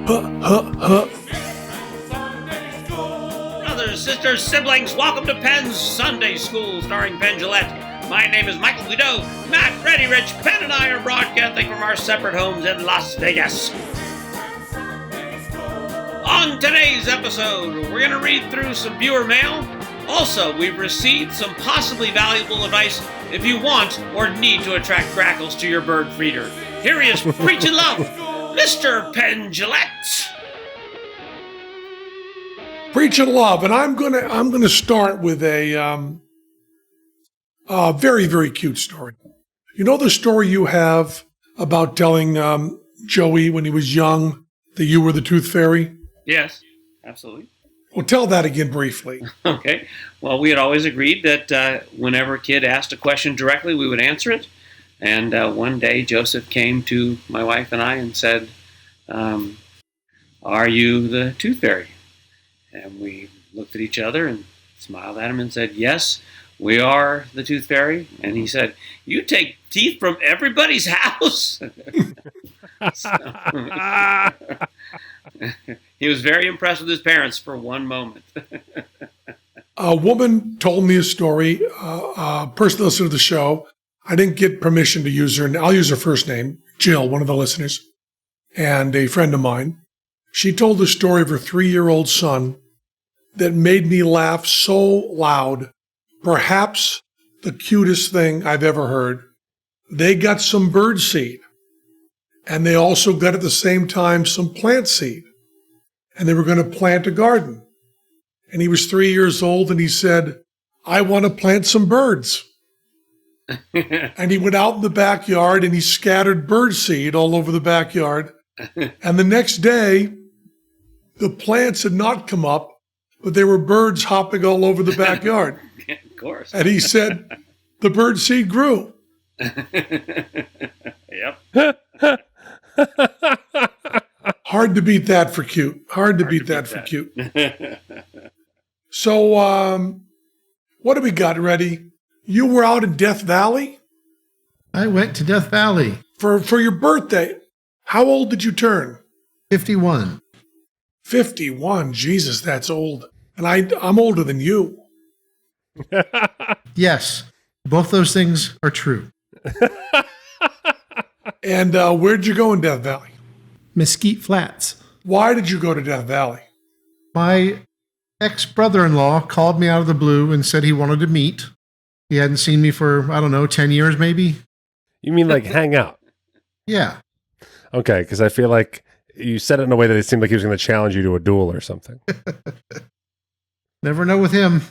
Brothers, sisters, siblings, welcome to Penn's Sunday School, starring Penn Jillette. My name is Michael Guido. Matt, Reddy Rich, Penn and I are broadcasting from our separate homes in Las Vegas. On today's episode, we're going to read through some viewer mail. Also, we've received some possibly valuable advice if you want or need to attract grackles to your bird feeder. Here he is, preaching love, Mr. Penn Jillette. Preaching love, and I'm gonna start with a very, very cute story. You know the story you have about telling Joey when he was young that you were the tooth fairy? Yes, absolutely. Well, tell that again briefly. Okay. Well, we had always agreed that whenever a kid asked a question directly, we would answer it. And one day, Joseph came to my wife and I and said, are you the tooth fairy? And we looked at each other and smiled at him and said, yes, we are the tooth fairy. And he said, you take teeth from everybody's house? He was very impressed with his parents for one moment. A woman told me a story, a person listened to the show. I didn't get permission to use her, and I'll use her first name, Jill, one of the listeners, and a friend of mine. She told the story of her 3-year-old son that made me laugh so loud, perhaps the cutest thing I've ever heard. They got some bird seed, and they also got at the same time some plant seed. And they were going to plant a garden. And he was 3 years old, and he said, I want to plant some birds. And he went out in the backyard, and he scattered bird seed all over the backyard. And the next day, the plants had not come up, but there were birds hopping all over the backyard. Of course. And he said, the bird seed grew. Yep. Hard to beat that for cute. Hard to beat that for cute. So, what do we got, Reddy? You were out in Death Valley? I went to Death Valley. For your birthday. How old did you turn? 51. 51? Jesus, that's old. And I'm older than you. Yes, both those things are true. And where'd you go in Death Valley? Mesquite Flats. Why did you go to Death Valley? My ex-brother-in-law called me out of the blue and said he wanted to meet. He hadn't seen me for, 10 years maybe. You mean like hang out? Yeah. Okay, because I feel like you said it in a way that it seemed like he was going to challenge you to a duel or something. Never know with him.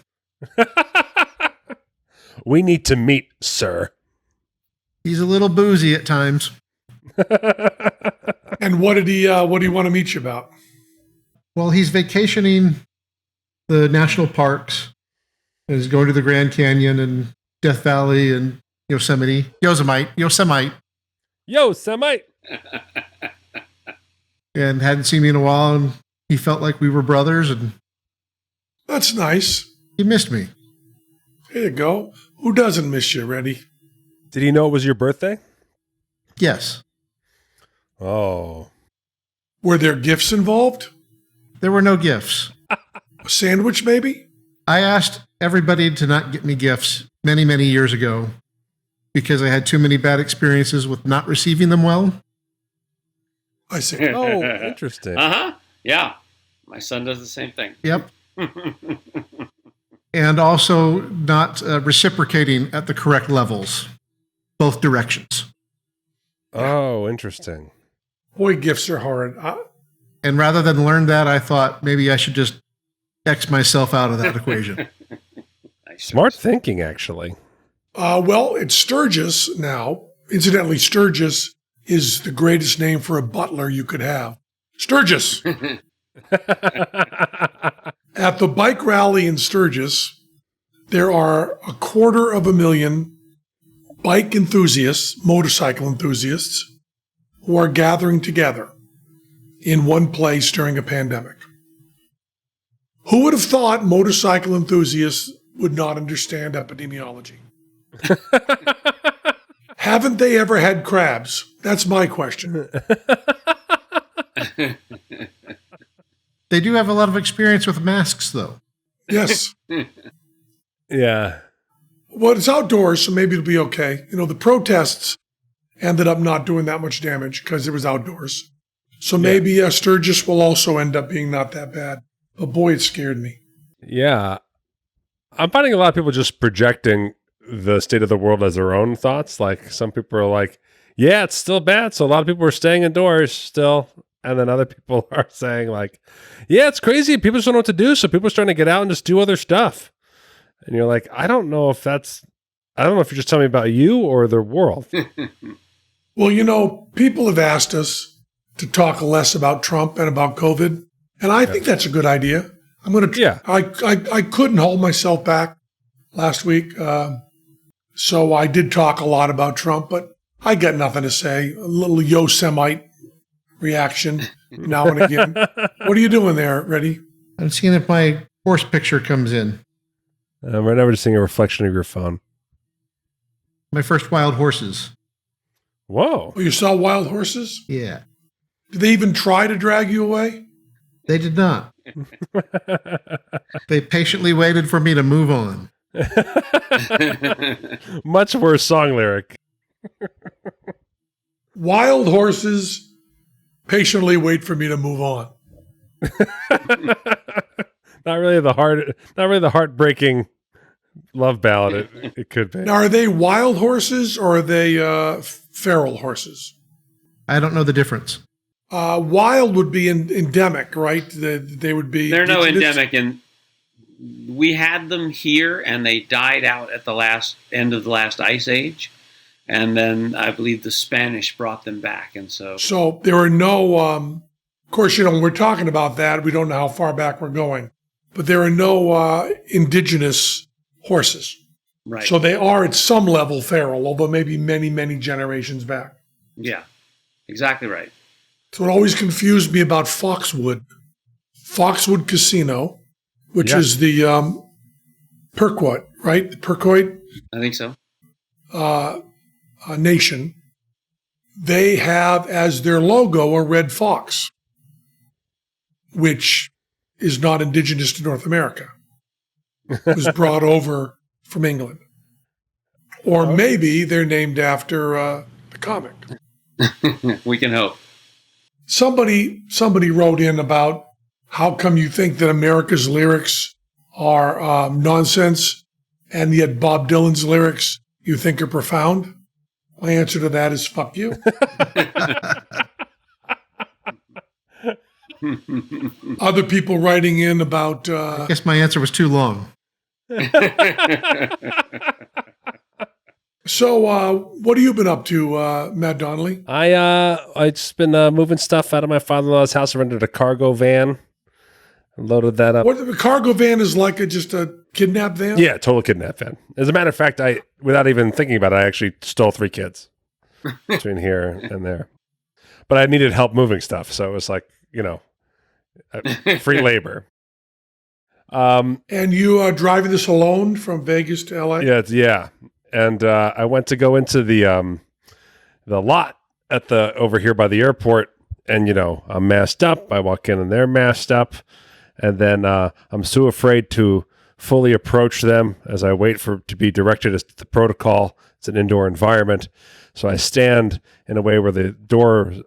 We need to meet, sir. He's a little boozy at times. And what did he want to meet you about? Well, he's vacationing the national parks. He's going to the Grand Canyon and Death Valley and Yosemite. And hadn't seen me in a while, and he felt like we were brothers, and that's nice. He missed me. There you go. Who doesn't miss you, Reddy? Did he know it was your birthday? Yes. Oh. Were there gifts involved? There were no gifts. A sandwich, maybe? I asked everybody to not get me gifts many, many years ago because I had too many bad experiences with not receiving them well. I see. Oh, interesting. Uh-huh. Yeah. My son does the same thing. Yep. And also not reciprocating at the correct levels, both directions. Oh, interesting. Boy, gifts are hard. And rather than learn that, I thought maybe I should just X myself out of that equation. Smart thinking, actually. Well, it's Sturgis now. Incidentally, Sturgis is the greatest name for a butler you could have. Sturgis! At the bike rally in Sturgis, there are 250,000 bike enthusiasts, motorcycle enthusiasts, who are gathering together in one place during a pandemic. Who would have thought motorcycle enthusiasts would not understand epidemiology? Haven't they ever had crabs? That's my question. They do have a lot of experience with masks, though. Yes. Yeah. Well, it's outdoors, so maybe it'll be okay. The protests ended up not doing that much damage because it was outdoors. So maybe Sturgis will also end up being not that bad. But boy, it scared me. Yeah. I'm finding a lot of people just projecting the state of the world as their own thoughts. Like some people are like, yeah, it's still bad. So a lot of people are staying indoors still. And then other people are saying like, yeah, it's crazy. People just don't know what to do. So people are trying to get out and just do other stuff. And you're like, I don't know if you're just telling me about you or the world. Well, people have asked us to talk less about Trump and about COVID. And I think that's a good idea. I'm going to, I couldn't hold myself back last week. So I did talk a lot about Trump, but I got nothing to say. A little Yosemite reaction now and again. What are you doing there, Reddy? I'm seeing if my horse picture comes in. Right now we're just seeing a reflection of your phone. My first wild horses. Whoa. Oh, you saw wild horses? Yeah. Did they even try to drag you away? They did not. They patiently waited for me to move on. Much worse song lyric. Wild horses patiently wait for me to move on. Not really the heartbreaking love ballad it could be. Now, are they wild horses or are they feral horses? I don't know the difference. Wild would be endemic, right? They would be. They're no endemic, and we had them here, and they died out at the end of the last ice age, and then I believe the Spanish brought them back, and so there are no. Of course, when we're talking about that, we don't know how far back we're going, but there are no indigenous horses, right? So they are at some level feral, although maybe many, many generations back. Yeah, exactly right. So it always confused me about Foxwood Casino, which is the Pequot, right? The Pequot. I think so. Nation. They have as their logo a red fox, which is not indigenous to North America. It was brought over from England. Or maybe they're named after the comic. We can hope. Somebody wrote in about how come you think that America's lyrics are nonsense and yet Bob Dylan's lyrics you think are profound? My answer to that is fuck you. Other people writing in about... I guess my answer was too long. So, what have you been up to, Matt Donnelly? I just been moving stuff out of my father-in-law's house. I rented a cargo van, loaded that up. What, the cargo van is like just a kidnap van? Yeah, total kidnap van. As a matter of fact, without even thinking about it, I actually stole 3 kids between here and there. But I needed help moving stuff, so it was like, free labor. And you are driving this alone from Vegas to LA? Yeah. And I went to go into the lot at over here by the airport, and I'm masked up. I walk in and they're masked up, and then I'm so afraid to fully approach them as I wait to be directed as to the protocol. It's an indoor environment, so I stand in a way where the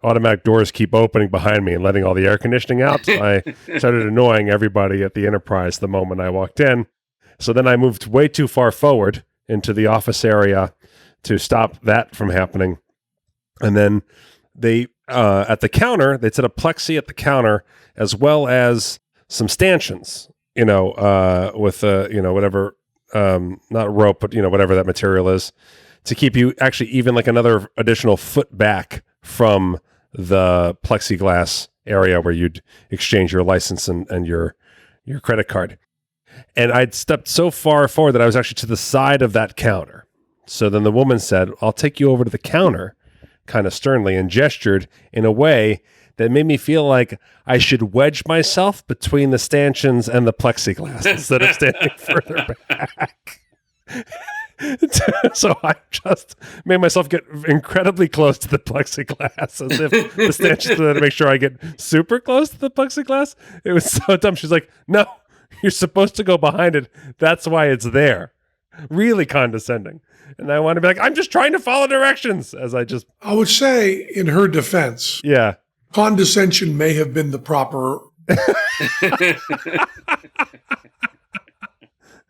automatic doors keep opening behind me and letting all the air conditioning out. So I started annoying everybody at the Enterprise the moment I walked in. So then I moved way too far forward into the office area to stop that from happening. And then they, at the counter, they set a plexi at the counter as well as some stanchions, with, whatever, not rope, but, whatever that material is, to keep you actually even like another additional foot back from the plexiglass area where you'd exchange your license and your credit card. And I'd stepped so far forward that I was actually to the side of that counter. So then the woman said, I'll take you over to the counter, kind of sternly, and gestured in a way that made me feel like I should wedge myself between the stanchions and the plexiglass instead of standing further back. So I just made myself get incredibly close to the plexiglass, as if the stanchions to make sure I get super close to the plexiglass. It was so dumb. She's like, no, you're supposed to go behind it. That's why it's there. Really condescending. And I want to be like, I'm just trying to follow directions, as I would say, in her defense, yeah. Condescension may have been the proper.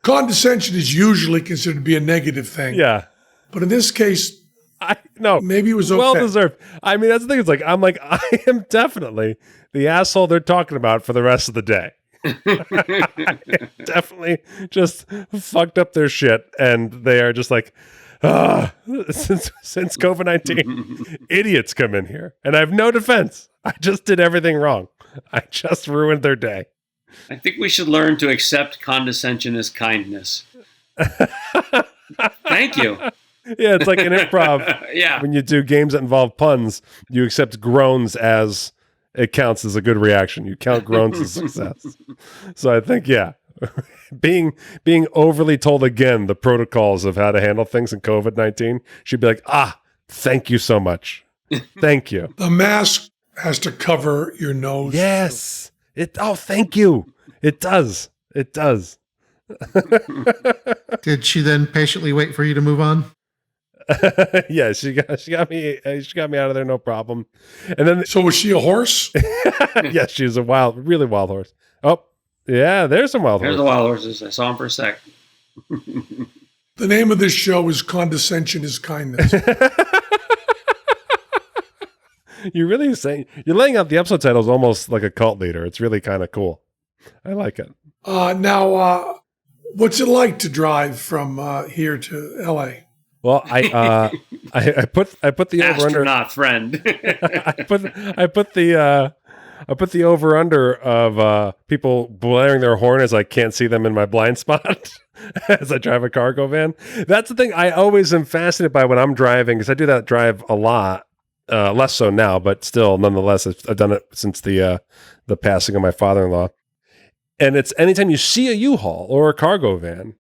Condescension is usually considered to be a negative thing. Yeah. But in this case, maybe it was okay. Well deserved. I mean, that's the thing. It's like, I am definitely the asshole they're talking about for the rest of the day. I definitely just fucked up their shit, and they are just like, since COVID-19, idiots come in here, and I have no defense. I just did everything wrong. I just ruined their day. I think we should learn to accept condescension as kindness. Thank you. Yeah, it's like an improv. Yeah. When you do games that involve puns, you accept groans as it counts as a good reaction. You count groans as success. So I think, yeah, being overly told again the protocols of how to handle things in COVID-19, she'd be like, thank you so much. Thank you. The mask has to cover your nose. Yes. Thank you. It does. It does. Did she then patiently wait for you to move on? Yeah, she got me out of there, no problem. And then, so was she a horse? Yeah, she was a really wild horse. Oh, yeah, there's some wild horses. There's the wild horses. I saw them for a sec. The name of this show is Condescension Is Kindness. You're laying out the episode titles almost like a cult leader. It's really kind of cool. I like it. Now, what's it like to drive from here to LA? Well, I put the over under. Astronaut friend. I put the over under of people blaring their horn as I can't see them in my blind spot as I drive a cargo van. That's the thing I always am fascinated by when I'm driving, because I do that drive a lot. Less so now, but still, nonetheless, I've done it since the passing of my father-in-law. And it's anytime you see a U-Haul or a cargo van,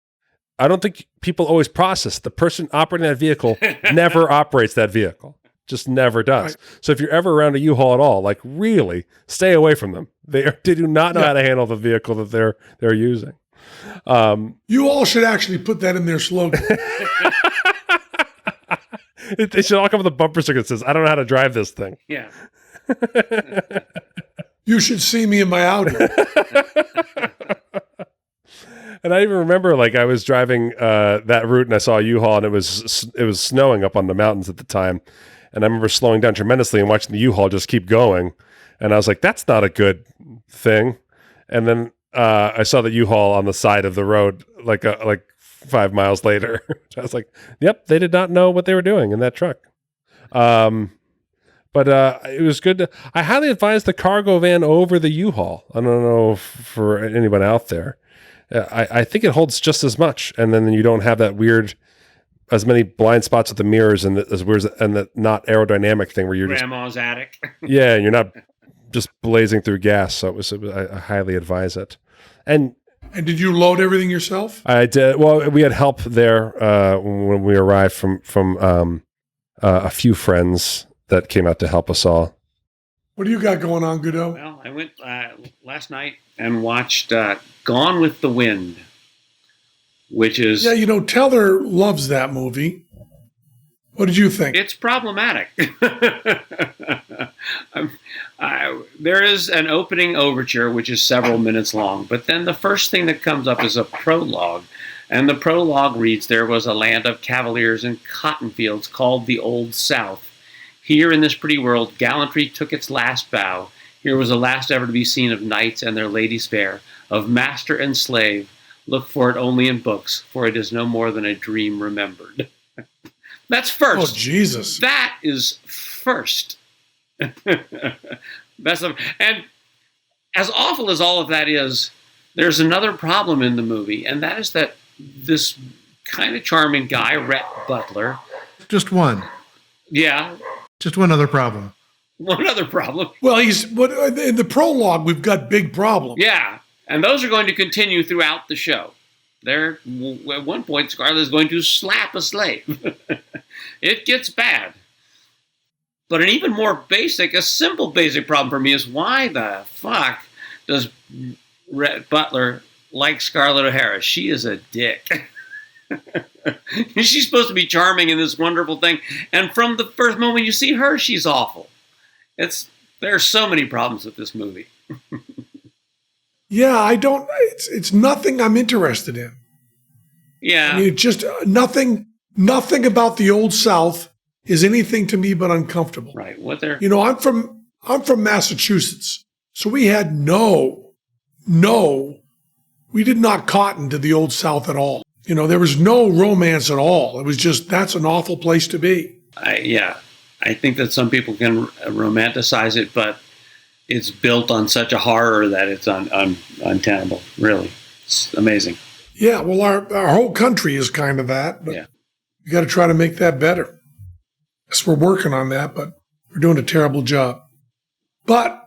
I don't think people always process the person operating that vehicle never operates that vehicle. Just never does. Right. So if you're ever around a U-Haul at all, like really stay away from them. They do not know how to handle the vehicle that they're using. You all should actually put that in their slogan. They should all come with a bumper sticker that says, I don't know how to drive this thing. Yeah. You should see me in my Audi. And I even remember, like, I was driving that route and I saw a U-Haul, and it was snowing up on the mountains at the time. And I remember slowing down tremendously and watching the U-Haul just keep going. And I was like, that's not a good thing. And then I saw the U-Haul on the side of the road, like 5 miles later. I was like, yep, they did not know what they were doing in that truck. But it was good. I highly advise the cargo van over the U-Haul. I don't know for anyone out there. I think it holds just as much. And then you don't have that weird, as many blind spots with the mirrors and the not aerodynamic thing where you're Grandma's attic. Yeah, and you're not just blazing through gas. So I highly advise it. And did you load everything yourself? I did. Well, we had help there when we arrived from a few friends that came out to help us all. What do you got going on, Godot? Well, I went last night and watched Gone with the Wind, which is... Yeah, Teller loves that movie. What did you think? It's problematic. There is an opening overture, which is several minutes long, but then the first thing that comes up is a prologue. And the prologue reads, "There was a land of cavaliers and cotton fields called the Old South. Here in this pretty world, gallantry took its last bow. Here was the last ever to be seen of knights and their ladies fair, of master and slave. Look for it only in books, for it is no more than a dream remembered." That's first. Oh, Jesus. That is first. And as awful as all of that is, there's another problem in the movie, and that is that this kind of charming guy, Rhett Butler. Just one. Yeah. Just one other problem. One other problem. Well, in the prologue, we've got big problems. Yeah. And those are going to continue throughout the show. At one point, Scarlett's going to slap a slave. It gets bad. But an even more a simple basic problem for me is why the fuck does Rhett Butler like Scarlett O'Hara? She is a dick. She's supposed to be charming in this wonderful thing. And from the first moment you see her, she's awful. There are so many problems with this movie. Yeah, it's nothing I'm interested in. Yeah. I mean, just nothing about the Old South is anything to me but uncomfortable. Right. I'm from Massachusetts. So we had we did not cotton to the Old South at all. There was no romance at all. It was just, that's an awful place to be. I think that some people can romanticize it, but it's built on such a horror that it's untenable. Really, it's amazing. Yeah, well, our whole country is kind of that, but we got to try to make that better. Yes, we're working on that, but we're doing a terrible job. But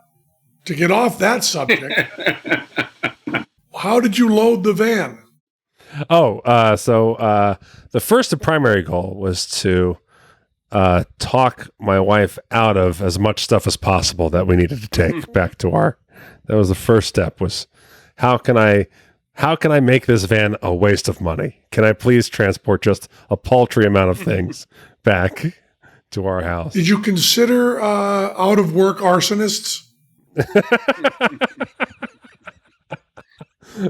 to get off that subject, how did you load the van? So the first and primary goal was to talk my wife out of as much stuff as possible that we needed to take back to that was the first step, was how can I make this van a waste of money? Can I please transport just a paltry amount of things back to our house? Did you consider out of work arsonists?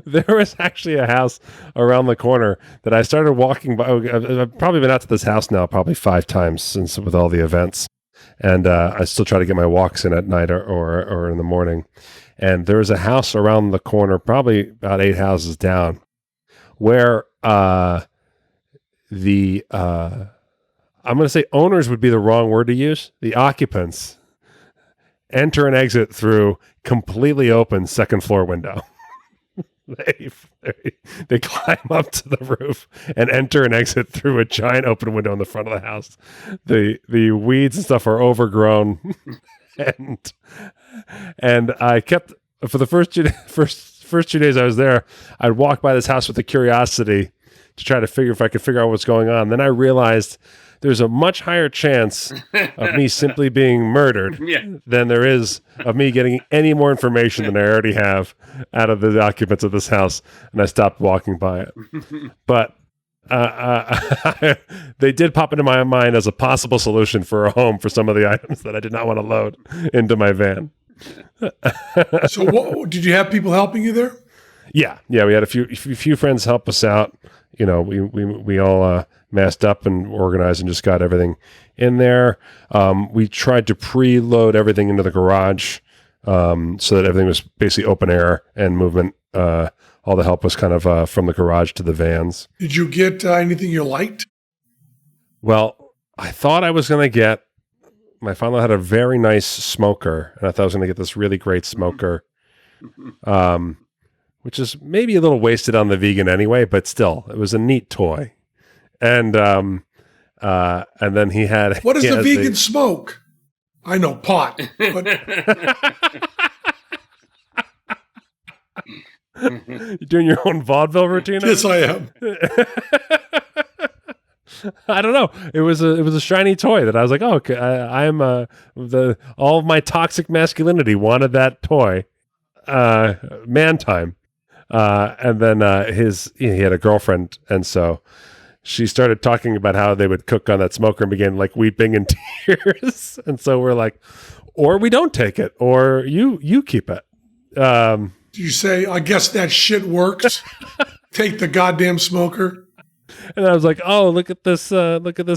There was actually a house around the corner that I started walking by. I've probably been out to this house now probably 5 times since, with all the events. And I still try to get my walks in at night or in the morning. And there was a house around the corner, probably about 8 houses down, where I'm going to say owners would be the wrong word to use. The occupants enter and exit through completely open second floor window. They climb up to the roof and enter and exit through a giant open window in the front of the house. The weeds and stuff are overgrown, and I kept, for the first 2 days I was there, I'd walk by this house with a curiosity to try to figure if I could figure out what's going on. Then I realized there's a much higher chance of me simply being murdered than there is of me getting any more information than I already have out of the occupants of this house, and I stopped walking by it. But they did pop into my mind as a possible solution for a home for some of the items that I did not want to load into my van. So did you have people helping you there? Yeah, we had a few friends help us out. We all masked up and organized and just got everything in there. We tried to preload everything into the garage so that everything was basically open air and movement. All the help was kind of from the garage to the vans. Did you get anything you liked? Well, I thought I was going to get, my father had a very nice smoker, and I thought I was going to get this really great smoker, which is maybe a little wasted on the vegan anyway, but still, it was a neat toy. And then he had... What does the vegan smoke? I know, pot. But... You doing your own vaudeville routine? Yes, I am. I don't know. It was a shiny toy that I was like, oh, okay, I'm all of my toxic masculinity wanted that toy. Man time. And then he had a girlfriend, and so she started talking about how they would cook on that smoker and began like weeping in tears. And so we're like, or we don't take it, or you keep it. Do you say, I guess that shit works? Take the goddamn smoker. And I was like, oh, look at this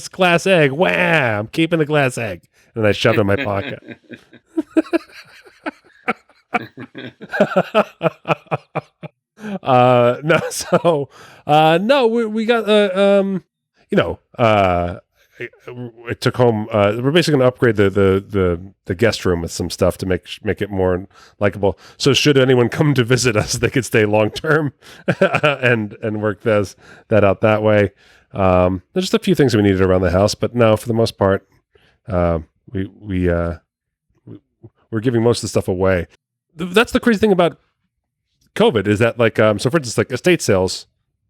glass egg. Wow, I'm keeping the glass egg. And I shoved it in my pocket. We got it took home. We're basically going to upgrade the guest room with some stuff to make it more likable. So should anyone come to visit us, they could stay long term and work that out that way. There's just a few things we needed around the house, but no, for the most part, we're giving most of the stuff away. That's the crazy thing about COVID is that, like, so for instance, like estate sales,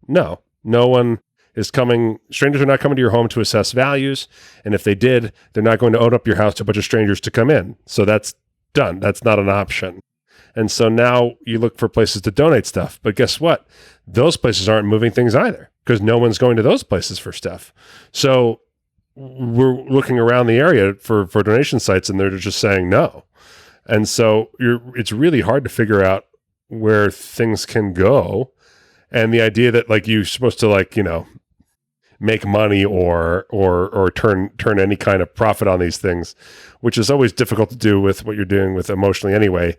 No one is coming. Strangers are not coming to your home to assess values. And if they did, they're not going to open up your house to a bunch of strangers to come in. So that's done. That's not an option. And so now you look for places to donate stuff. But guess what? Those places aren't moving things either because no one's going to those places for stuff. So we're looking around the area for donation sites and they're just saying no. And so it's really hard to figure out where things can go. And the idea that like you're supposed to like, you know, make money or turn any kind of profit on these things, which is always difficult to do with what you're doing with emotionally anyway.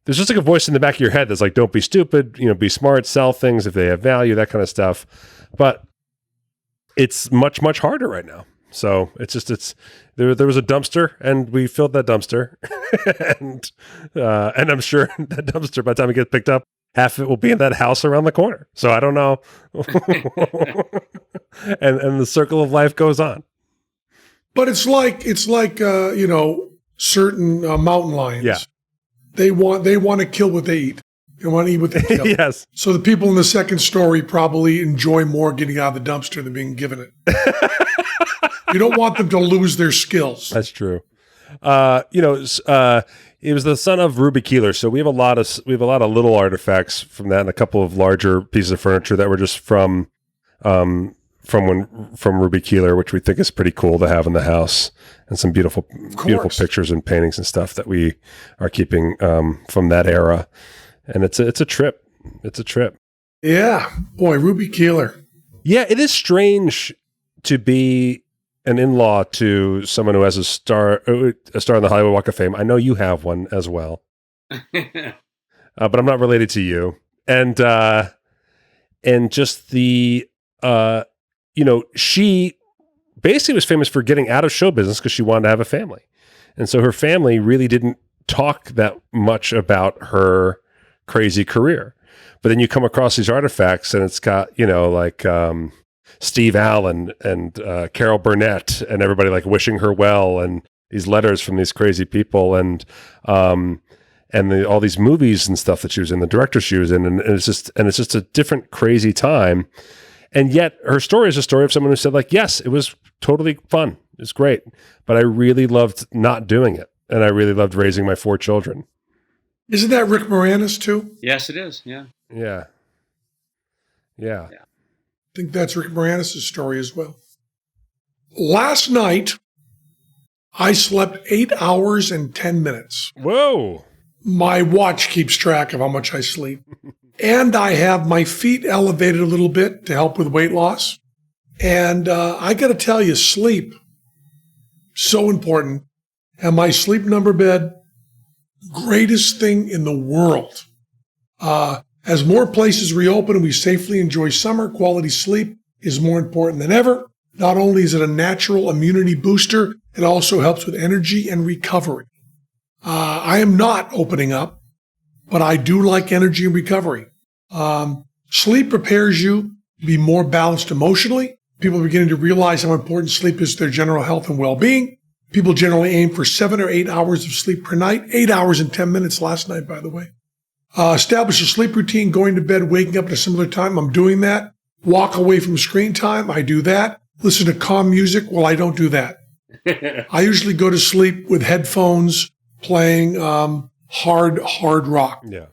There's just like a voice in the back of your head that's like, don't be stupid, you know, be smart, sell things if they have value, that kind of stuff. But it's much, much harder right now. So there was a dumpster and we filled that dumpster and I'm sure that dumpster, by the time it gets picked up, half of it will be in that house around the corner. So I don't know. and the circle of life goes on. But it's like you know, certain mountain lions. Yeah. They want to kill what they eat. They want to eat what they kill. Yes. So the people in the second story probably enjoy more getting out of the dumpster than being given it. You don't want them to lose their skills. That's true. You know, it was the son of Ruby Keeler, so we have a lot of little artifacts from that, and a couple of larger pieces of furniture that were just from Ruby Keeler, which we think is pretty cool to have in the house, and some beautiful pictures and paintings and stuff that we are keeping from that era. And it's a trip. It's a trip. Yeah, boy, Ruby Keeler. Yeah, it is strange to be an in-law to someone who has a star in the Hollywood Walk of Fame. I know you have one as well, but I'm not related to you. And just the, you know, she basically was famous for getting out of show business because she wanted to have a family. And so her family really didn't talk that much about her crazy career. But then you come across these artifacts and it's got, you know, like, Steve Allen and Carol Burnett and everybody like wishing her well and these letters from these crazy people and all these movies and stuff that she was in, the director she was in, and it's just a different crazy time. And yet her story is a story of someone who said like, yes, it was totally fun. It's great. But I really loved not doing it. And I really loved raising my 4 children. Isn't that Rick Moranis too? Yes, it is. Yeah. Yeah. I think that's Rick Moranis' story as well. Last night, I slept 8 hours and 10 minutes. Whoa. My watch keeps track of how much I sleep. And I have my feet elevated a little bit to help with weight loss. And I got to tell you, sleep, so important. And my sleep number bed, greatest thing in the world. As more places reopen and we safely enjoy summer, quality sleep is more important than ever. Not only is it a natural immunity booster, it also helps with energy and recovery. I am not opening up, but I do like energy and recovery. Sleep prepares you to be more balanced emotionally. People are beginning to realize how important sleep is to their general health and well-being. People generally aim for 7 or 8 hours of sleep per night. 8 hours and 10 minutes last night, by the way. Establish a sleep routine, going to bed, waking up at a similar time. I'm doing that. Walk away from screen time. I do that. Listen to calm music. Well, I don't do that. I usually go to sleep with headphones playing hard rock. Yeah.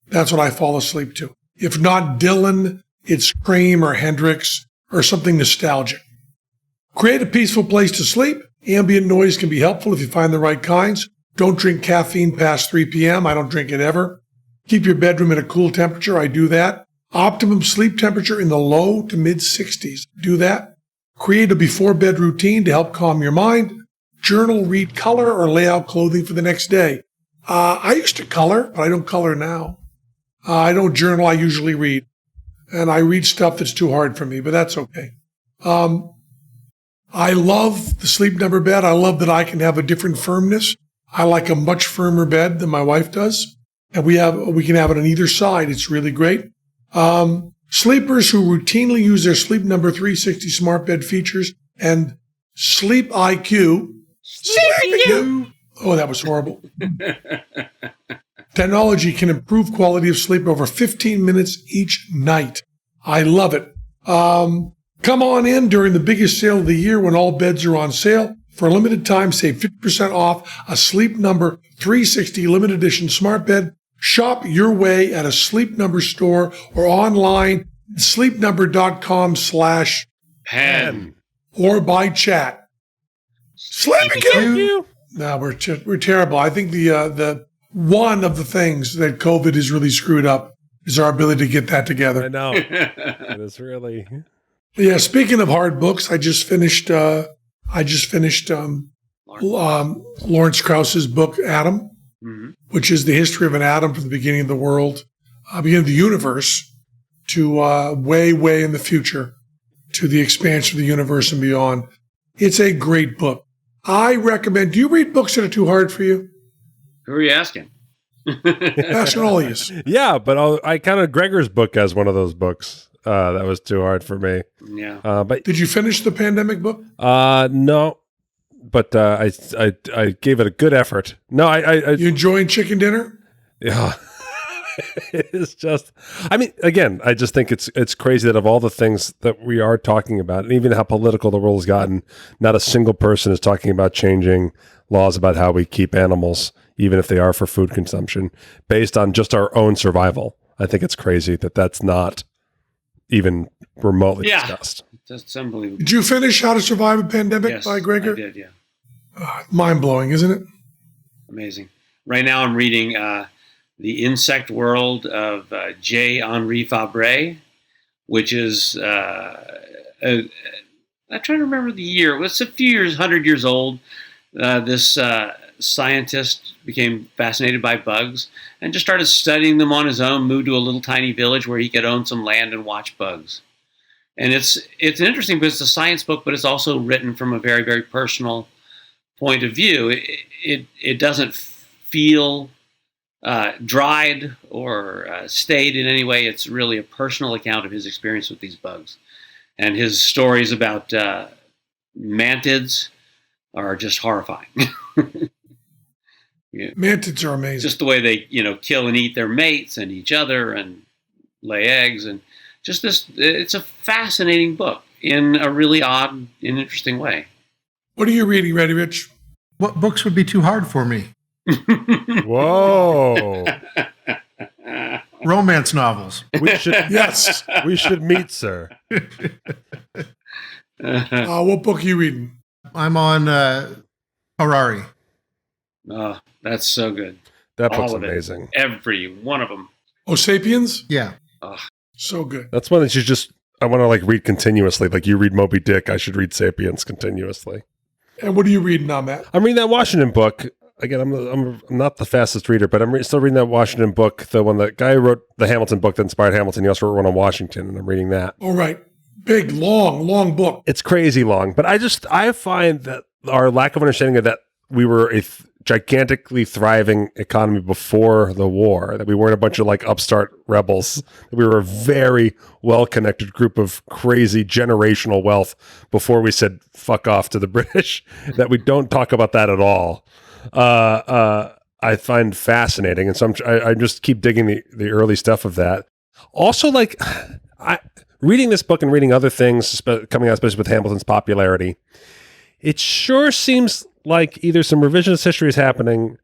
That's what I fall asleep to. If not Dylan, it's Cream or Hendrix or something nostalgic. Create a peaceful place to sleep. Ambient noise can be helpful if you find the right kinds. Don't drink caffeine past 3 p.m. I don't drink it ever. Keep your bedroom at a cool temperature. I do that. Optimum sleep temperature in the low to mid 60s. Do that. Create a before bed routine to help calm your mind. Journal, read, color, or lay out clothing for the next day. I used to color, but I don't color now. I don't journal. I usually read. And I read stuff that's too hard for me, but that's okay. I love the sleep number bed. I love that I can have a different firmness. I like a much firmer bed than my wife does. And we can have it on either side. It's really great. Sleepers who routinely use their Sleep Number 360 smart bed features and Sleep IQ. Oh, that was horrible. Technology can improve quality of sleep over 15 minutes each night. I love it. Come on in during the biggest sale of the year when all beds are on sale. For a limited time, save 50% off a Sleep Number 360 limited edition smart bed. Shop your way at a Sleep Number store or online at sleepnumber.com/Penn or by chat. Slam you. No, we're terrible. I think the one of the things that COVID has really screwed up is our ability to get that together. I know. It is really. Yeah. Speaking of hard books, I just finished Lawrence Krauss's book Atom, which is the history of an atom from the beginning of the world, beginning of the universe, to way in the future, to the expansion of the universe and beyond. It's a great book. I recommend. Do you read books that are too hard for you? Who are you asking? Asking all of you. Yeah, but I counted Gregor's book as one of those books that was too hard for me. Yeah. But did you finish the pandemic book? No, but I gave it a good effort. No, I you enjoying chicken dinner? Yeah. It's just, I mean, again, I just think it's crazy that of all the things that we are talking about, and even how political the world has gotten, not a single person is talking about changing laws about how we keep animals, even if they are for food consumption, based on just our own survival. I think it's crazy that that's not even remotely discussed. That's unbelievable. Did you finish How to Survive a Pandemic by Gregor? I did, yeah. Mind-blowing, isn't it? Amazing. Right now I'm reading The Insect World of J. Henri Fabre, which is, I'm trying to remember the year. It's a few years, 100 years old. This scientist became fascinated by bugs and just started studying them on his own, moved to a little tiny village where he could own some land and watch bugs. And it's interesting because it's a science book, but it's also written from a very, very personal point of view. It doesn't feel dried or stayed in any way. It's really a personal account of his experience with these bugs. And his stories about mantids are just horrifying. Yeah. Mantids are amazing. Just the way they, kill and eat their mates and each other and lay eggs. And just this, it's a fascinating book in a really odd and interesting way. What are you reading, Ready Rich? What books would be too hard for me? Whoa. Romance novels. We should Yes. We should meet, sir. What book are you reading? I'm on Harari. Oh, that's so good. That All book's of it. amazing. Every one of them. Oh, Sapiens? Yeah. So good. That's one that I want to read continuously. Like you read Moby Dick, I should read Sapiens continuously. And what are you reading on that? I'm reading that Washington book. Again, I'm not the fastest reader, but I'm still reading that Washington book. The one, the guy who wrote the Hamilton book that inspired Hamilton, he also wrote one on Washington, and I'm reading that. All right. Big, long book. It's crazy long, but I find that our lack of understanding of that we were a gigantically thriving economy before the war, that we weren't a bunch of upstart rebels, that we were a very well-connected group of crazy generational wealth before we said fuck off to the British, that we don't talk about that at all. I find fascinating. And so I just keep digging the early stuff of that. Also, reading this book and reading other things coming out, especially with Hamilton's popularity, it sure seems like either some revisionist history is happening,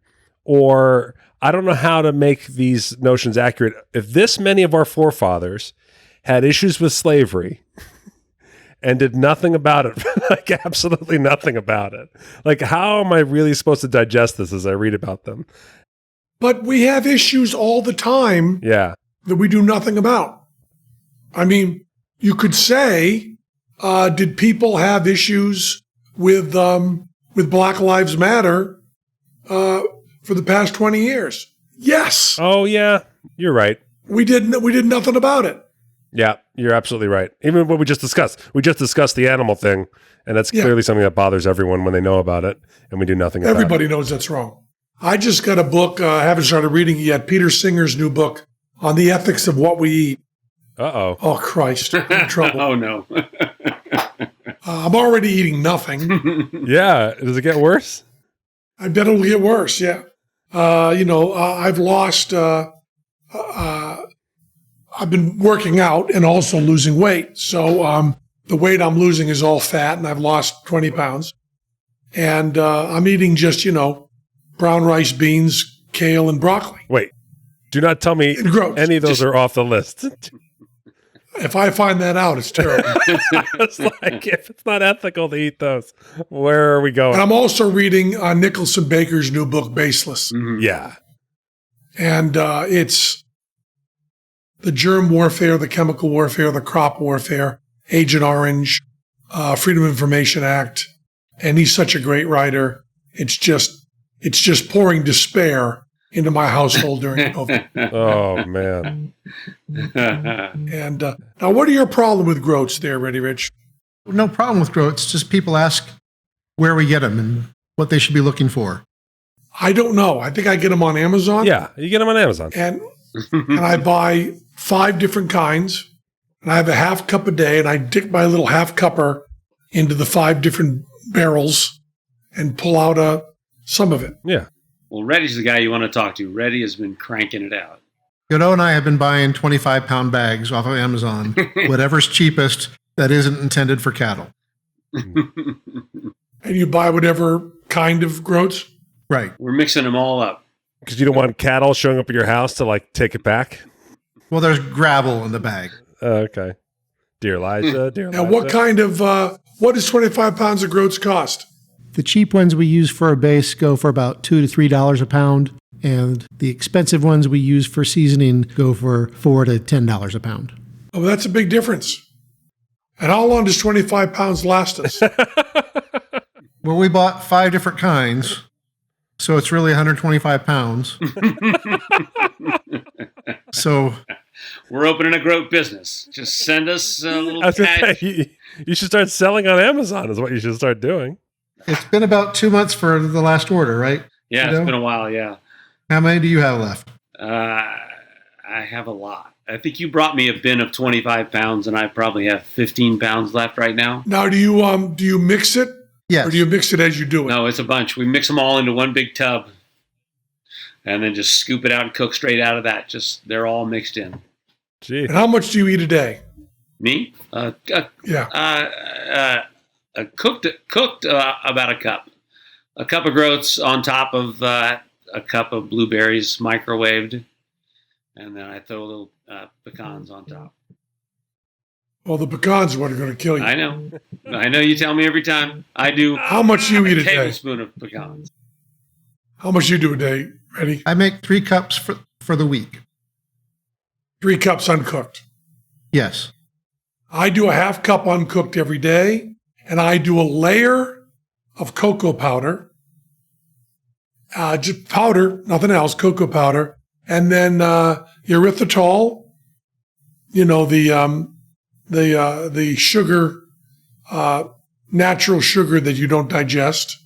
or I don't know how to make these notions accurate. If this many of our forefathers had issues with slavery and did nothing about it, absolutely nothing about it, how am I really supposed to digest this as I read about them? But we have issues all the time that we do nothing about. I mean, you could say, did people have issues with Black Lives Matter for the past 20 years? Yes. Oh, yeah. You're right. We did nothing about it. Yeah, you're absolutely right. Even what we just discussed. We just discussed the animal thing, and that's clearly something that bothers everyone when they know about it, and we do nothing about it. Everybody knows that's wrong. I just got a book, I haven't started reading it yet, Peter Singer's new book on the ethics of what we eat. Uh-oh. Oh, Christ. I'm in trouble. Oh, no. I'm already eating nothing. Yeah. Does it get worse? I bet it'll get worse, yeah. I've lost I've been working out and also losing weight. So the weight I'm losing is all fat, and I've lost 20 pounds. And I'm eating just, brown rice, beans, kale, and broccoli. Wait, do not tell me any of those are off the list. If I find that out, it's terrible. It's like, if it's not ethical to eat those, where are we going? And I'm also reading Nicholson Baker's new book, Baseless. Mm-hmm. Yeah. And it's the germ warfare, the chemical warfare, the crop warfare, Agent Orange, Freedom of Information Act. And he's such a great writer. It's just pouring despair into my household during COVID. Oh, man. And now, what are your problem with groats there, Ready Rich? No problem with groats. Just people ask where we get them and what they should be looking for. I don't know. I think I get them on Amazon. Yeah, you get them on Amazon. And I buy 5 different kinds. And I have a half cup a day, and I dip my little half cupper into the 5 different barrels and pull out some of it. Yeah. Well, Reddy's the guy you want to talk to. Reddy has been cranking it out. Godot and I have been buying 25-pound bags off of Amazon, whatever's cheapest that isn't intended for cattle. And you buy whatever kind of groats? Right. We're mixing them all up. Because you don't want cattle showing up at your house to, take it back? Well, there's gravel in the bag. Okay. Dear Liza, Now, what does 25 pounds of groats cost? The cheap ones we use for a base go for about $2 to $3 a pound, and the expensive ones we use for seasoning go for $4 to $10 a pound. Oh, that's a big difference. And how long does 25 pounds last us? Well, we bought 5 different kinds, so it's really 125 pounds. So we're opening a groat business. Just send us a little cash. You should start selling on Amazon is what you should start doing. it's been about 2 months for the last order, right? Yeah, it's been a while, yeah. How many do you have left? I have a lot. I think you brought me a bin of 25 pounds, and I probably have 15 pounds left right now. Now, do you mix it? Yes. Or do you mix it as you do it? No, it's a bunch. We mix them all into one big tub, and then just scoop it out and cook straight out of that. They're all mixed in. Gee. And how much do you eat a day? Me? Yeah. Cooked about a cup. A cup of groats on top of a cup of blueberries microwaved, and then I throw a little pecans on top. Well, the pecans are what are going to kill you. I know. You tell me every time. I do. How much do you eat a day? Tablespoon of pecans. How much you do a day? Ready? I make 3 cups for the week. 3 cups uncooked. Yes. I do a half cup uncooked every day, and I do a layer of cocoa powder, just powder, nothing else, cocoa powder, and then erythritol, the sugar, natural sugar that you don't digest.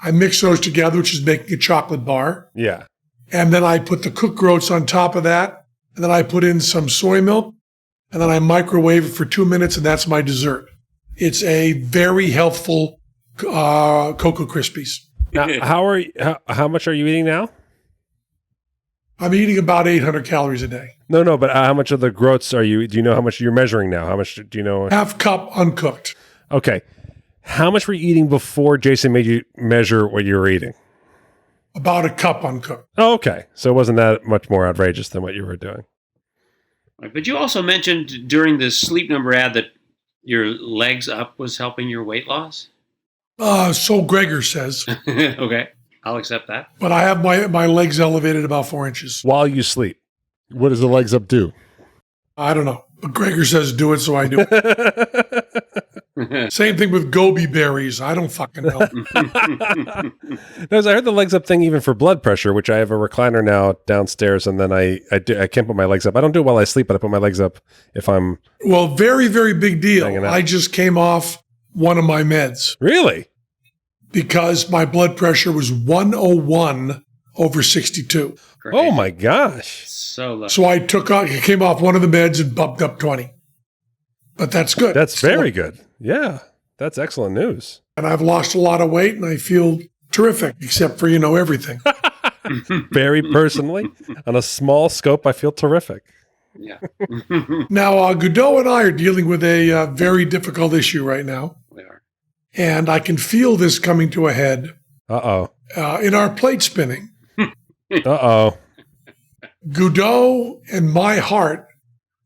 I mix those together, which is making a chocolate bar. Yeah. And then I put the cooked groats on top of that, and then I put in some soy milk, and then I microwave it for 2 minutes, and that's my dessert. It's a very healthful Cocoa Krispies. Now, how much are you eating now? I'm eating about 800 calories a day. No, but how much of the groats do you know how much you're measuring now? How much do you know? Half cup uncooked. Okay. How much were you eating before Jason made you measure what you were eating? About a cup uncooked. Oh, okay. So it wasn't that much more outrageous than what you were doing. But you also mentioned during the Sleep Number ad that your legs up was helping your weight loss? So Gregor says. Okay, I'll accept that. But I have my legs elevated about 4 inches. While you sleep. What does the legs up do? I don't know. But Gregor says do it, so I do it. Same thing with goby berries. I don't fucking know. No, I heard the legs up thing even for blood pressure, which I have a recliner now downstairs, and then I can't put my legs up. I don't do it while I sleep, but I put my legs up if I'm... Well, very, very big deal. Hanging out. I just came off one of my meds. Really? Because my blood pressure was 101 over 62. Great. Oh my gosh. So low. So I came off one of the meds and bumped up 20. But that's good. That's very good. Yeah. That's excellent news. And I've lost a lot of weight and I feel terrific, except for, everything. Very personally, on a small scope, I feel terrific. Yeah. Now, Godot and I are dealing with a very difficult issue right now. We are. And I can feel this coming to a head Uh-oh. in our plate spinning. Uh-oh. Godot and my heart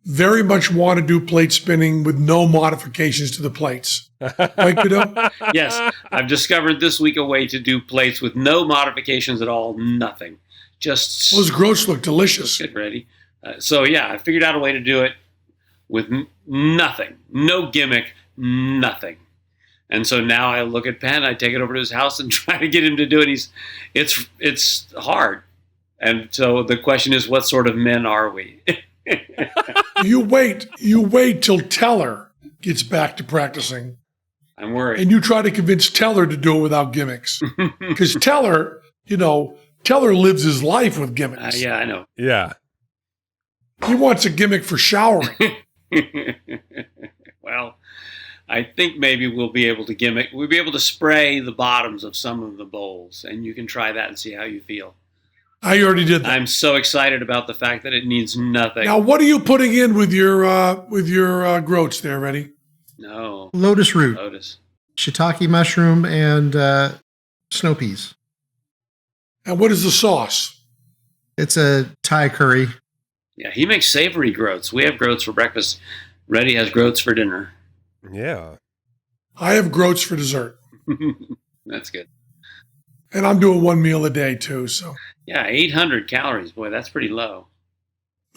very much want to do plate spinning with no modifications to the plates. Right, Godot? Yes, I've discovered this week a way to do plates with no modifications at all, nothing. Just Those groats look delicious. get ready. So yeah, I figured out a way to do it with nothing, no gimmick, nothing. And so now I look at Penn, I take it over to his house and try to get him to do it. It's hard. And so the question is, what sort of men are we? You wait till Teller gets back to practicing. I'm worried. And you try to convince Teller to do it without gimmicks. Because Teller lives his life with gimmicks. Yeah, I know. Yeah. He wants a gimmick for showering. Well, I think maybe we'll be able to spray the bottoms of some of the bowls, and you can try that and see how you feel. I already did that. I'm so excited about the fact that it needs nothing. Now, what are you putting in with your groats there, Reddy? No. Lotus root, Lotus. shiitake mushroom, and snow peas. And what is the sauce? It's a Thai curry. Yeah, he makes savory groats. We have groats for breakfast. Reddy has groats for dinner. Yeah. I have groats for dessert. That's good. And I'm doing one meal a day, too. So Yeah, 800 calories. Boy, that's pretty low.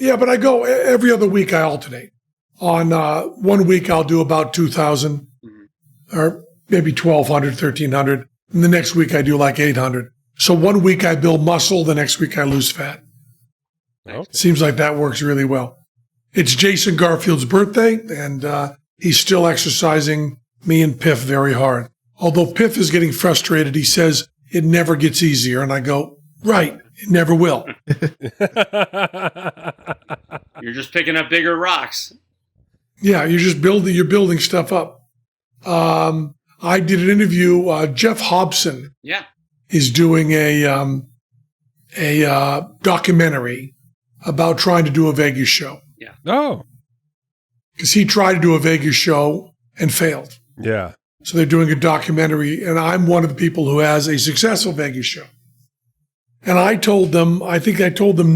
yeah, but I go every other week. I alternate. On 1 week, I'll do about 2,000 or maybe 1,200, 1,300. And the next week, I do like 800. So 1 week, I build muscle. The next week, I lose fat. Okay. Seems like that works really well. It's Jason Garfield's birthday, and he's still exercising me and Piff very hard. Although Piff is getting frustrated, he says it never gets easier. And I go, right, it never will. You're just picking up bigger rocks. Yeah, you're building stuff up. I did an interview. Jeff Hobson Yeah. is doing a documentary about trying to do a Vegas show. Oh. Because he tried to do a Vegas show and failed. Yeah. So they're doing a documentary, and I'm one of the people who has a successful Vegas show. And I told them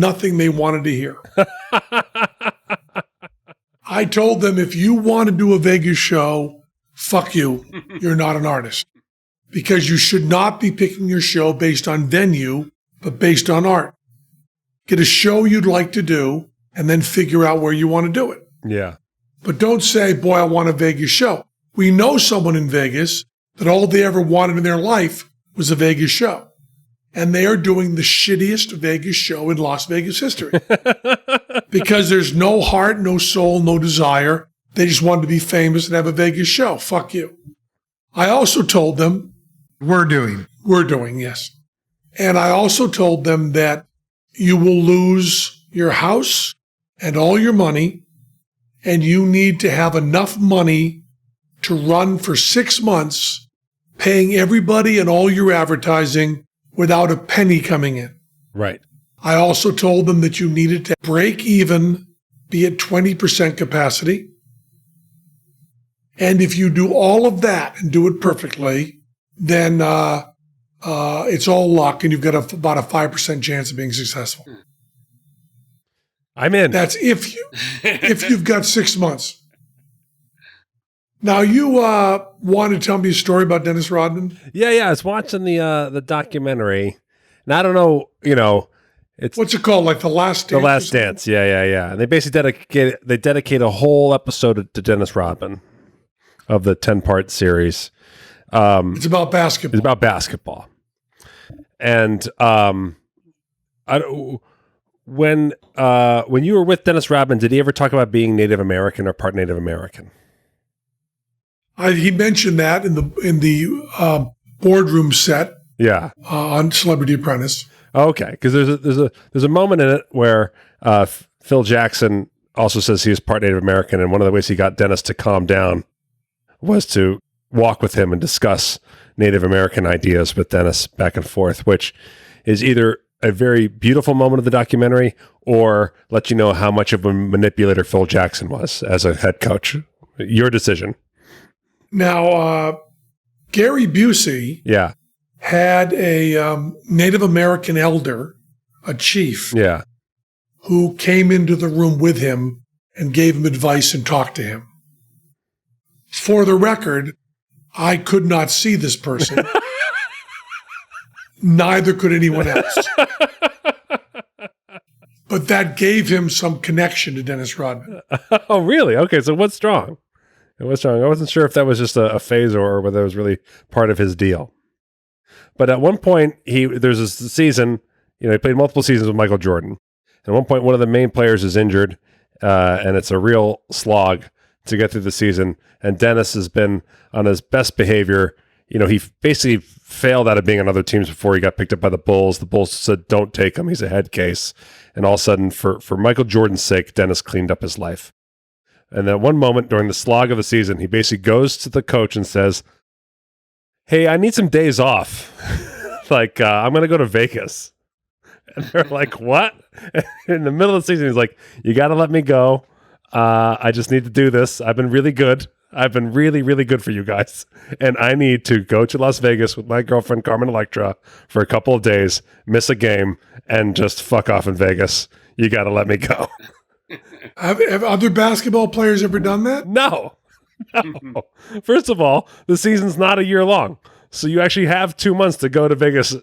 nothing they wanted to hear. I told them, if you want to do a Vegas show, fuck you. You're not an artist. Because you should not be picking your show based on venue, but based on art. Get a show you'd like to do, and then figure out where you want to do it. Yeah. But don't say, boy, I want a Vegas show. We know someone in Vegas that all they ever wanted in their life was a Vegas show. And they are doing the shittiest Vegas show in Las Vegas history. Because there's no heart, no soul, no desire. They just wanted to be famous and have a Vegas show. Fuck you. I also told them. We're doing, yes. And I also told them that you will lose your house and all your money, and you need to have enough money to run for 6 months, paying everybody and all your advertising without a penny coming in. Right. I also told them that you needed to break even, be at 20% capacity. And if you do all of that and do it perfectly, then it's all luck, and you've got about a 5% chance of being successful. I'm in. That's if you've got 6 months. Now, you want to tell me a story about Dennis Rodman? Yeah. I was watching the documentary, and I don't know, it's What's it called? Like The Last Dance? The Last Dance. Yeah. And they basically dedicate a whole episode to Dennis Rodman of the 10-part series. It's about basketball. It's about basketball. And when you were with Dennis Rodman, did he ever talk about being Native American or part Native American? He mentioned that in the boardroom set. Yeah. On Celebrity Apprentice. Okay, because there's a moment in it where Phil Jackson also says he was part Native American, and one of the ways he got Dennis to calm down was to walk with him and discuss Native American ideas with Dennis back and forth, which is either a very beautiful moment of the documentary or let you know how much of a manipulator Phil Jackson was as a head coach? Your decision. Now, Gary Busey had a Native American elder, a chief, who came into the room with him and gave him advice and talked to him. For the record, I could not see this person. Neither could anyone else. But that gave him some connection to Dennis Rodman. Oh, really? Okay, so what's strong? It was strong. I wasn't sure if that was just a phase or whether it was really part of his deal. But at one point, there's a season, he played multiple seasons with Michael Jordan. And at one point, one of the main players is injured, and it's a real slog to get through the season. And Dennis has been on his best behavior. He basically failed out of being on other teams before he got picked up by the Bulls. The Bulls said, don't take him. He's a head case. And all of a sudden, for Michael Jordan's sake, Dennis cleaned up his life. And then one moment during the slog of the season, he basically goes to the coach and says, hey, I need some days off. I'm going to go to Vegas. And they're like, what? In the middle of the season, he's like, you got to let me go. I just need to do this. I've been really good. I've been really, really good for you guys. And I need to go to Las Vegas with my girlfriend, Carmen Electra, for a couple of days, miss a game, and just fuck off in Vegas. You got to let me go. Have other basketball players ever done that? No. First of all, the season's not a year long. So you actually have 2 months to go to Vegas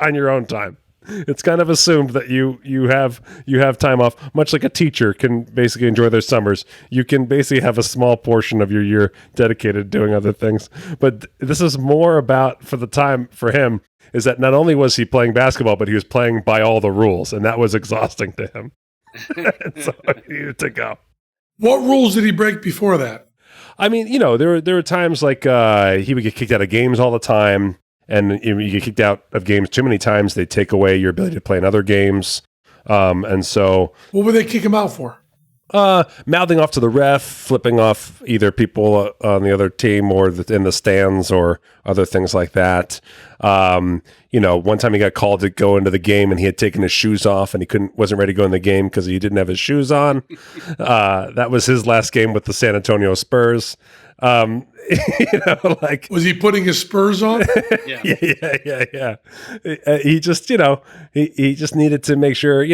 on your own time. It's kind of assumed that you have time off, much like a teacher can basically enjoy their summers. You can basically have a small portion of your year dedicated to doing other things. But this is more about, for the time for him, is that not only was he playing basketball, but he was playing by all the rules, and that was exhausting to him. So he needed to go. What rules did he break before that? I mean, there were times like he would get kicked out of games all the time. And you get kicked out of games too many times, they take away your ability to play in other games. And so... What would they kick him out for? Mouthing off to the ref, flipping off either people on the other team or in the stands or other things like that. One time he got called to go into the game and he had taken his shoes off and he wasn't ready to go in the game because he didn't have his shoes on. That was his last game with the San Antonio Spurs. Was he putting his Spurs on? Yeah. He just, he just needed to make sure,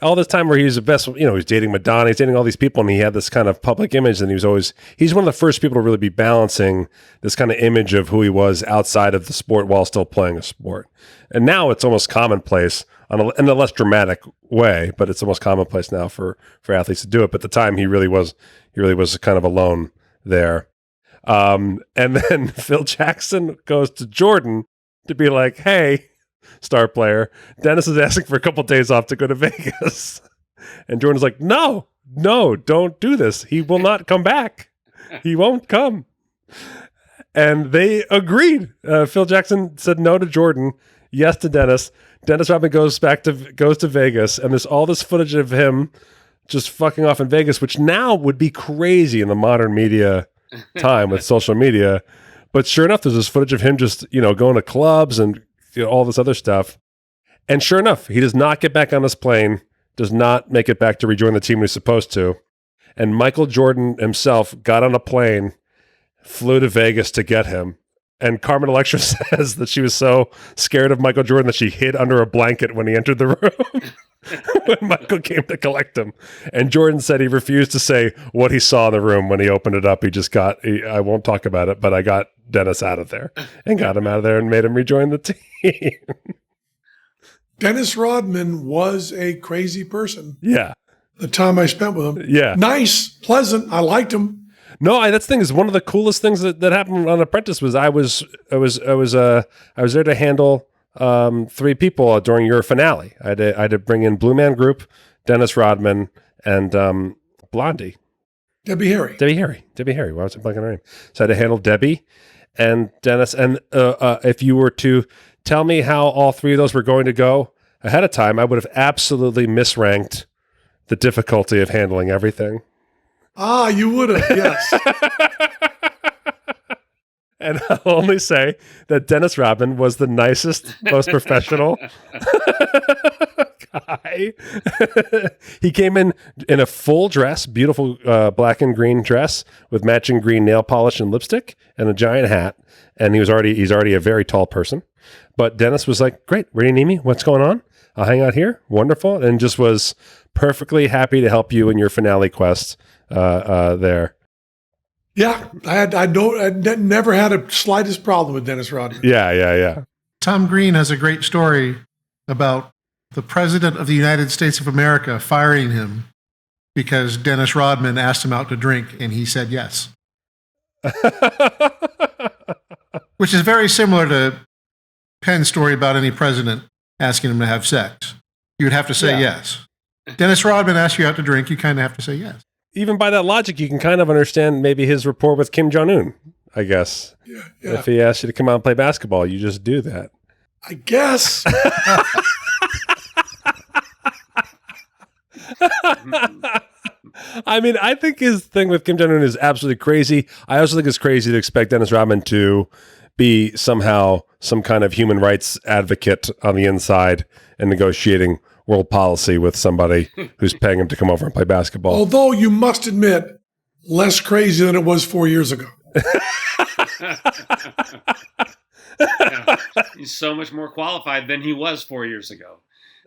all this time where he was the best, he was dating Madonna, he's dating all these people, and he had this kind of public image, and he's one of the first people to really be balancing this kind of image of who he was outside of the sport while still playing a sport. And now it's almost commonplace in a less dramatic way, but it's almost commonplace now for athletes to do it. But at the time he really was kind of alone there. And then Phil Jackson goes to Jordan to be like, hey, star player, Dennis is asking for a couple of days off to go to Vegas. And Jordan's like, no, don't do this. He will not come back. He won't come. And they agreed. Phil Jackson said no to Jordan, yes to Dennis. Dennis Rodman goes to Vegas, and there's all this footage of him just fucking off in Vegas, which now would be crazy in the modern media time with social media. But sure enough, there's this footage of him just, going to clubs and all this other stuff. And sure enough, he does not get back on his plane, does not make it back to rejoin the team he's supposed to. And Michael Jordan himself got on a plane, flew to Vegas to get him. And Carmen Electra says that she was so scared of Michael Jordan that she hid under a blanket when he entered the room when Michael came to collect him. And Jordan said he refused to say what he saw in the room when he opened it up. I won't talk about it, but I got Dennis out of there and got him out of there and made him rejoin the team. Dennis Rodman was a crazy person. Yeah. The time I spent with him. Yeah. Nice, pleasant. I liked him. No, that's the thing is one of the coolest things that happened on Apprentice was I was there to handle 3 people during your finale. I had to bring in Blue Man Group, Dennis Rodman, and Blondie. Debbie Harry. Why was I blanking on her name? So I had to handle Debbie and Dennis. And if you were to tell me how all 3 of those were going to go ahead of time, I would have absolutely misranked the difficulty of handling everything. You would have, yes. And I'll only say that Dennis Rodman was the nicest, most professional guy. He came in a full dress, beautiful black and green dress with matching green nail polish and lipstick and a giant hat. And he's already a very tall person. But Dennis was like, great, where do you need me? What's going on? I'll hang out here. Wonderful. And just was perfectly happy to help you in your finale quest there. Yeah, I never had a slightest problem with Dennis Rodman. Yeah. Tom Green has a great story about the President of the United States of America firing him because Dennis Rodman asked him out to drink, and he said yes. Which is very similar to Penn's story about any president asking him to have sex. You would have to say yes. Dennis Rodman asks you out to drink, you kind of have to say yes. Even by that logic, you can kind of understand maybe his rapport with Kim Jong-un, I guess. Yeah. If he asks you to come out and play basketball, you just do that. I guess. I mean, I think his thing with Kim Jong-un is absolutely crazy. I also think it's crazy to expect Dennis Rodman to be somehow some kind of human rights advocate on the inside and negotiating world policy with somebody who's paying him to come over and play basketball. Although you must admit, less crazy than it was 4 years ago. Yeah. He's so much more qualified than he was 4 years ago.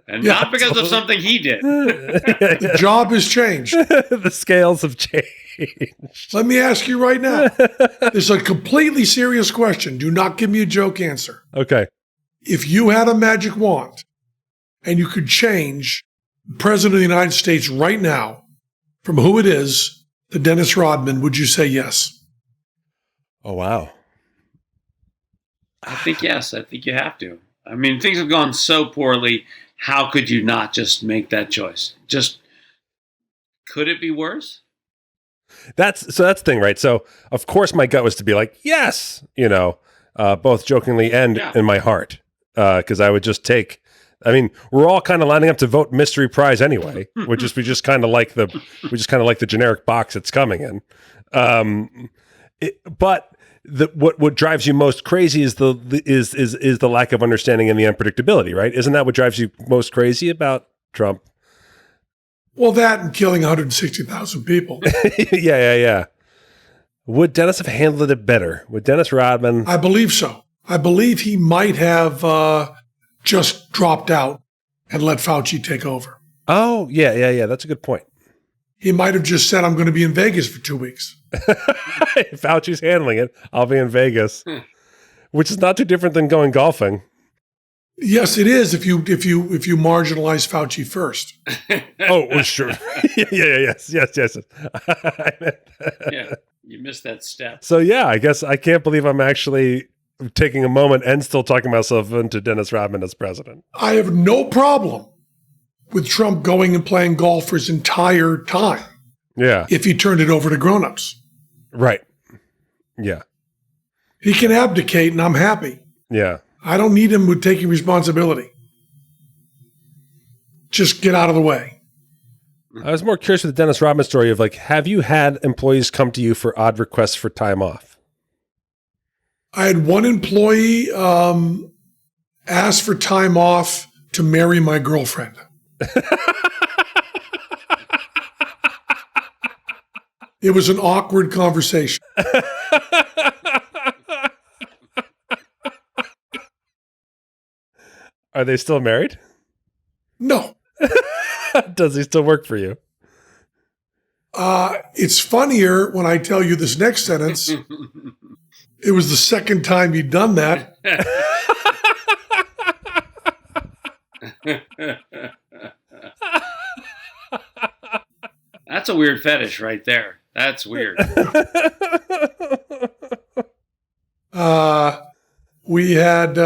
And not because of something he did. The job has changed. The scales have changed. Let me ask you right now. This is a completely serious question. Do not give me a joke answer. Okay. If you had a magic wand and you could change the President of the United States right now from who it is to Dennis Rodman, would you say yes? Oh, wow. I think yes. I think you have to. I mean, things have gone so poorly. How could you not just make that choice? Just, could it be worse? That's the thing, right? So, of course, my gut was to be like, yes, both jokingly and in my heart, because I would just take. I mean, we're all kind of lining up to vote mystery prize anyway, we just kind of like the generic box it's coming in. But what drives you most crazy is the lack of understanding and the unpredictability, right? Isn't that what drives you most crazy about Trump? Well, that and killing 160,000 people. Yeah. Would Dennis have handled it better? Would Dennis Rodman? I believe so. I believe he might have just dropped out and let Fauci take over. Oh, yeah. That's a good point. He might have just said, I'm going to be in Vegas for 2 weeks. If Fauci's handling it, I'll be in Vegas, which is not too different than going golfing. Yes, it is. If you marginalize Fauci first. Oh, well, sure. Yes. Yeah, you missed that step. So yeah, I guess I can't believe I'm actually taking a moment and still talking myself into Dennis Rodman as president. I have no problem with Trump going and playing golf for his entire time. Yeah. If he turned it over to grown-ups. Right. Yeah. He can abdicate and I'm happy. Yeah. I don't need him with taking responsibility. Just get out of the way. I was more curious with the Dennis Rodman story of have you had employees come to you for odd requests for time off? I had one employee ask for time off to marry my girlfriend. It was an awkward conversation. Are they still married? No. Does he still work for you? It's funnier when I tell you this next sentence. It was the second time he'd done that. That's a weird fetish right there. That's weird. We had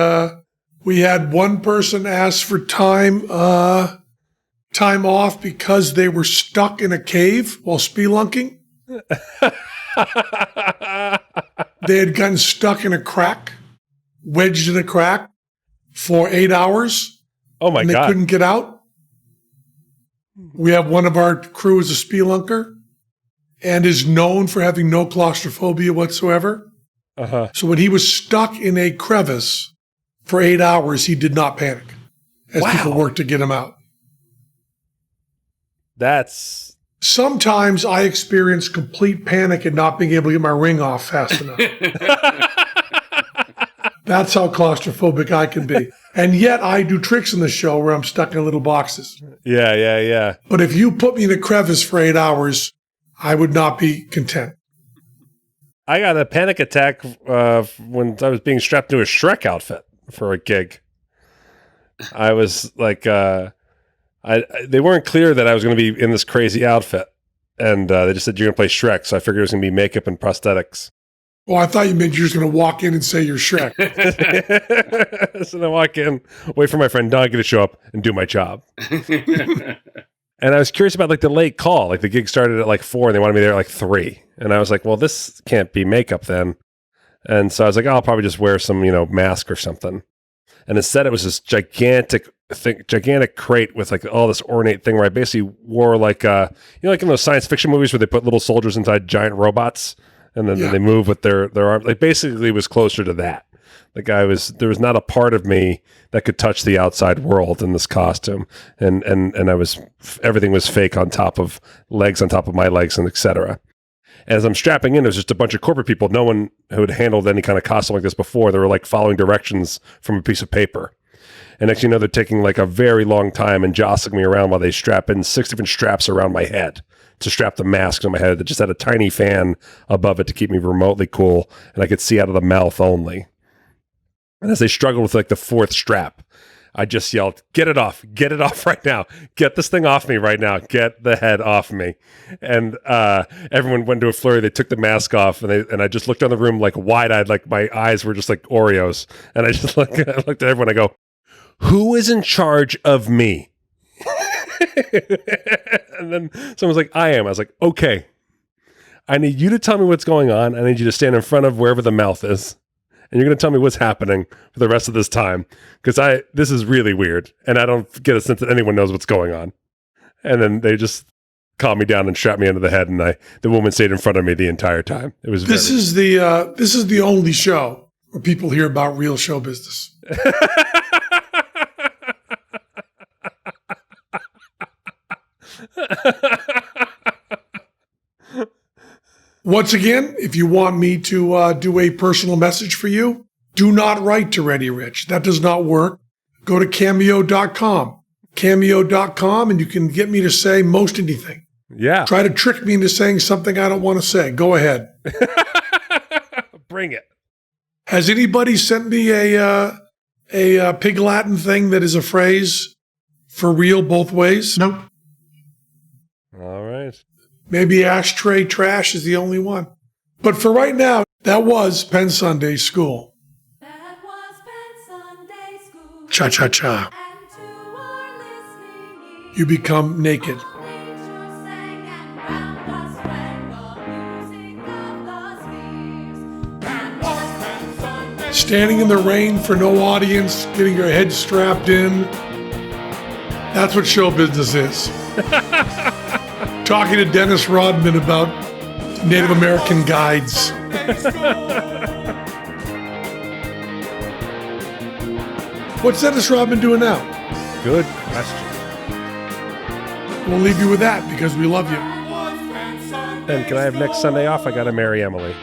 one person ask for time off because they were stuck in a cave while spelunking. They had gotten stuck in a crack, wedged in a crack for 8 hours. Oh my God. And they couldn't get out. We have one of our crew is a spelunker and is known for having no claustrophobia whatsoever. Uh-huh. So when he was stuck in a crevice for 8 hours, he did not panic as people worked to get him out. That's... Sometimes I experience complete panic and not being able to get my ring off fast enough. That's how claustrophobic I can be. And yet I do tricks in the show where I'm stuck in little boxes. Yeah. But if you put me in a crevice for 8 hours, I would not be content. I got a panic attack when I was being strapped to a Shrek outfit for a gig. I was like, they weren't clear that I was going to be in this crazy outfit. And they just said, you're going to play Shrek. So I figured it was going to be makeup and prosthetics. Well, I thought you meant you were just going to walk in and say you're Shrek. So then I walk in, wait for my friend Donkey to show up and do my job. And I was curious about like the late call. Like the gig started at like 4 and they wanted me there at like 3. And I was like, well, this can't be makeup then. And so I was like, oh, I'll probably just wear some, mask or something. And instead it was this gigantic crate with like all this ornate thing where I basically wore like, like in those science fiction movies where they put little soldiers inside giant robots and then they move with their arms. Like basically it was closer to that. Like there was not a part of me that could touch the outside world in this costume. And everything was fake on top of legs, on top of my legs, and etc. As I'm strapping in, there's just a bunch of corporate people. No one who had handled any kind of costume like this before. They were like following directions from a piece of paper. And next thing you know, they're taking like a very long time and jostling me around while they strap in 6 different straps around my head to strap the mask on my head that just had a tiny fan above it to keep me remotely cool. And I could see out of the mouth only. And as they struggled with like the 4th strap, I just yelled, get it off right now. Get this thing off me right now. Get the head off me. And everyone went into a flurry. They took the mask off and I just looked around the room like wide-eyed, like my eyes were just like Oreos. And I just looked at everyone. I go, who is in charge of me? And then someone's like, I am. I was like, okay, I need you to tell me what's going on. I need you to stand in front of wherever the mouth is. And you're going to tell me what's happening for the rest of this time. Because this is really weird. And I don't get a sense that anyone knows what's going on. And then they just calmed me down and strapped me under the head. And the woman stayed in front of me the entire time. It was this is the only show where people hear about real show business. Once again, if you want me to do a personal message for you, do not write to Ready Rich. That does not work. Go to cameo.com. Cameo.com, and you can get me to say most anything. Yeah. Try to trick me into saying something I don't want to say. Go ahead. Bring it. Has anybody sent me a Pig Latin thing that is a phrase for real both ways? Nope. All right. Maybe ashtray trash is the only one. But for right now, that was Penn Sunday School. That was Penn Sunday School. Cha-cha-cha. And to our listening ears, You become naked. nature sang and round us rang the music of the spheres. That was Penn Sunday Standing in the rain for no audience, getting your head strapped in. That's what show business is. Talking to Dennis Rodman about Native American guides. What's Dennis Rodman doing now? Good question. We'll leave you with that because we love you. And can I have next Sunday off? I got to marry Emily.